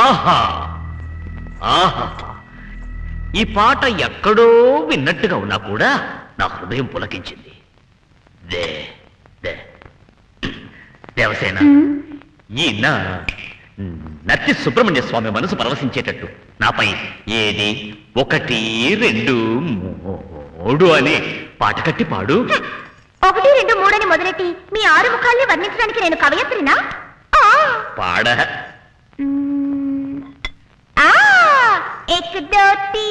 ఆహా ఆహా, ఈ పాట ఎక్కడో విన్నట్టుగా ఉన్నా కూడా నా హృదయం పులకించింది. దేవసేన, ఈ నత్తి సుబ్రహ్మణ్య స్వామి మనసు పరవశించేటట్టు నాపై ఏది 1 2 3 అని పాట కట్టి పాడు. 1 2 3 అని మొదలెట్టి మీ 6 ముఖాల్ని వర్ణించడానికి నేను కవయత్రినా? పాడ. 1 2 3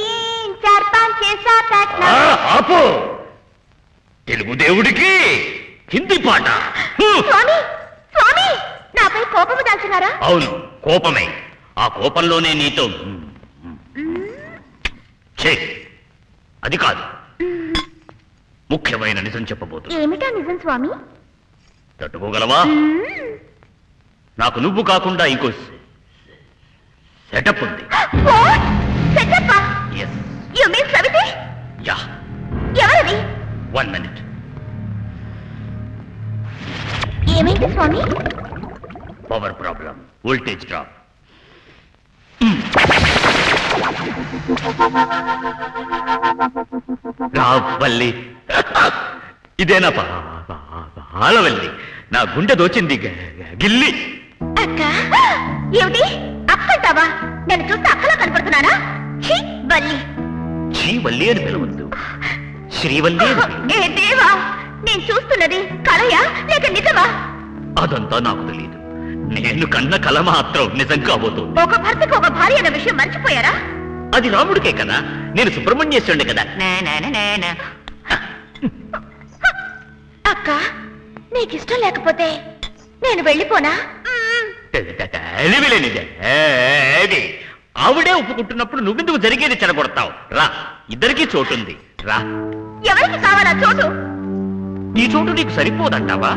4 5 6 7 8 9. ఆపు. తెలుగు దేవుడికి హిందీ పాట. స్వామి స్వామి, నాపై కోపము దాల్చున్నారా? అవును, కోపమే. ఆ కోపంలోనే నీతో అది కాదు, ముఖ్యమైన నిజం చెప్పబోతు. ఏమిటా నిజం స్వామి? తట్టుకోగలవా? నాకు నువ్వు కాకుండా ఇంకో సెటప్ ఉంది. ఎవరది? 1 minute. ఏమైంది స్వామి? Power problem, voltage drop. రావల్లి, ఇదేనా పాలవల్లి? నా గుండె దోచింది గిల్లి. అక్క, ఏమిటి అక్కంటావా? నేను చూస్తే అక్కలా కనపడుతున్నానా? వల్లి. శ్రీవల్లి అని పిలవద్దు, శ్రీవల్లి. ఏ దేవా, నేను చూస్తున్నది కలయా లేక నిజమా? అదంతా నాకు తెలియదు. నేను కన్న కల మాత్రం నిజం కాబోతుంది. ఒక భర్తకు ఒక భార్య అన్న విషయం మర్చిపోయారా? అది రాముడికే కదా, నేను సుబ్రహ్మణ్యేశ్వరుడే కదా. అక్క, నీకిష్టం లేకపోతే నేను వెళ్ళిపోనా? ఆవిడే ఒప్పుకుంటున్నప్పుడు నువ్వెందుకు జరిగేది చెడగొడతావు? రా, ఇద్దరికీ చోటుంది, రా. ఎవరికి కావాలా చోటు? ఈ చోటు నీకు సరిపోదంటావా?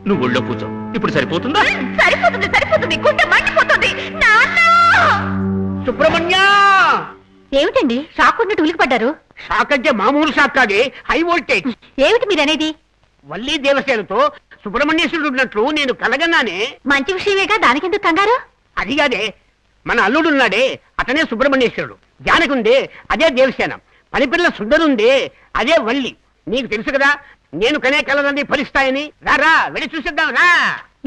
నువ్వు ఒళ్ళో కూర్చో. ఇప్పుడు సరిపోతుందా? సరిపోతుంది, సరిపోతుంది. గుండె మండిపోతుంది. సుబ్రహ్మణ్య! ఏమిటండి షాక్ ఉన్నట్టు ఉలికిపడ్డారు? షాక్ అంటే మామూలు షాక్ కాదే, హై వోల్టేజ్. ఏమిటి మీరనేది? వల్లి దేవసేనతో సుబ్రహ్మణ్యేశ్వరుడు ఉన్నట్లు నేను కలగన్నానే. మంచి విషయమేగా, దానికెందుకు కంగారు? అది కాదే, మన అల్లుడున్నాడే అతనే సుబ్రహ్మణ్యేశ్వరుడు. జానకుందే అదే దేవసేన. పనిపిల్ల సుందరుందే అదే వల్లి. నీకు తెలుసు కదా నేను కనే కలదండి ఫలిస్తాయని. రారా, వెళ్ళి చూసిద్దాం రా.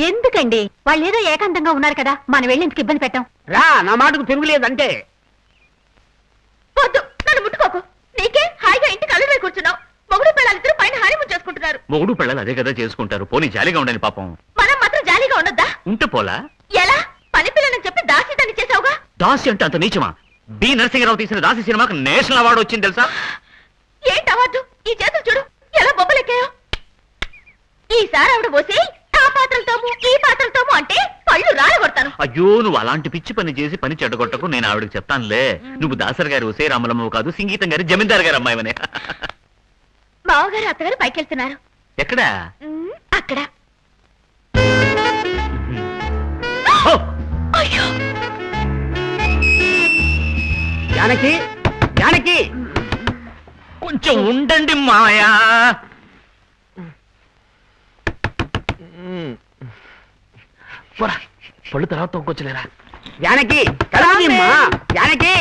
ఎందుకండి? వాళ్ళు ఏదో ఏకాంతంగా ఉన్నారు కదా, మనం వెళ్ళి ఇంటికి ఇబ్బంది పెట్టాం. రా, నా మాటకు తిరుగులేదంటే. వద్దు, నన్ను ముట్టుకోకు. నీకే హాయిగా ఇంటికి అల్లుడై కూర్చున్నావు. మొగుడు పిల్లలిద్దరూ పైన హానిమూన్ చేసుకుంటున్నారు. మొగుడు పిల్లలు అదే కదా చేసుకుంటారు. పోనీ జాలిగా ఉండని పాపం. మనం మాత్రం జాలీగా ఉండొద్దా? ఉంటే పోలా? ఎలా? పని పిల్లని చెప్పి దాసి దాన్ని చేసావుగా. దాసి అంటే అంత నీచమా? బి నరసింహరావు తీసిన దాసి సినిమాకి నేషనల్ అవార్డు వచ్చింది తెలుసా? ఏంటి అవార్డు? ఈ చేతులు చూడు ఎలా బొబ్బలెక్కాయో. ఈసారి ఆవిడ పోసి ఆ పాత్రలతోము ఈ పాత్రలతోము అంటే పళ్ళు రాలగొడతాను. అయ్యో, నువ్వు అలాంటి పిచ్చి పని చేసి పని చెడగొట్టకు. నేను ఆవిడకి చెప్తానులే. నువ్వు దాసరి గారి ఒసే రామలమ్మవు కాదు, సంగీతం గారి జమీందారు గారు అమ్మాయివనే. బావగారు అత్తగారు పైకెళ్తున్నారు. ఎక్కడా? అక్కడ. అయ్యో, జానకి, జానకి, కొంచెం ఉండండి మాయా. పళ్ళు తర్వాత తొక్కొచ్చలేరా? జానకి, కలవమ్మా. జానకి,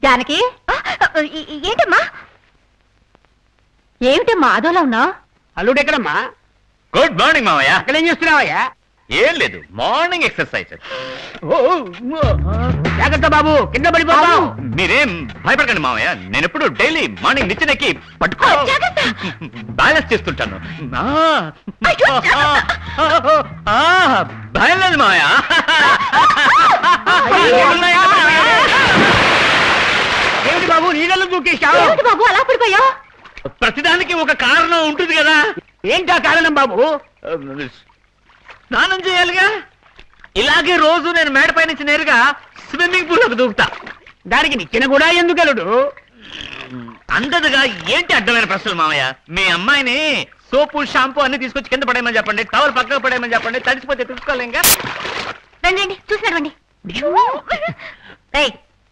జానకి, ఏంటమ్మా? ఏమిటమ్మా అదోలా ఉన్నావు? అల్లుడు ఎక్కడమ్మా? గుడ్ మార్నింగ్ మావయ్య. అక్కడేం చేస్తున్నావయ్యా? ఏం లేదు, మార్నింగ్ ఎక్సర్సైజ్. జాగ్రత్త బాబు, కింద పడిపోతావు. మీరేం భయపడకండి మావయ్య. నేను ఎప్పుడు డైలీ మార్నింగ్ నిచ్చెనెక్కి పట్టుకో బ్యాలెన్స్ చేస్తుంటాను. భయం లేదు మావయ్య. ఏమిటి బాబు నీళ్ళలో దూకేశావు? ఏమిటి బాబు అలా పడిపోయావు? ప్రతిదానికి ఒక కారణం ఉంటుంది కదా. ఏంటా కారణం బాబు? స్నానం చేయాలిగా. ఇలాగే రోజు నేను మేడపై నుంచి నేరుగా స్విమ్మింగ్ పూల్ లోకి దూకుతా. దానికి నిచ్చెన కూడా ఎందుకు అల్లుడు? అందదుగా. ఏంటి అడ్డమైన ప్రశ్నలు మామయ్య? మీ అమ్మాయిని సోపు షాంపూ అన్ని తీసుకొచ్చి కింద పడేయమని చెప్పండి, టవల్ పక్కకు పడేయమని చెప్పండి. తడిసిపోతే తీసుకోలేంగా. రండి రండి, చూసినవ్వండి.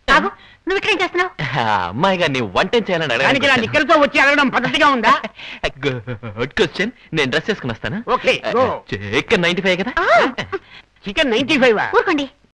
రాగు, నువ్వు ఇక్కడ ఏం చేస్తున్నావు? అమ్మాయి గారిని వంట చేయాలని దానికి ఇలా నిక్కలతో వచ్చి అడగడం పద్ధతిగా ఉందా? Good question. నేను డ్రెస్ వేసుకుని వస్తాను. Okay, go. చికెన్ 95 కదా. చికెన్ 95. ఊరుకోండి.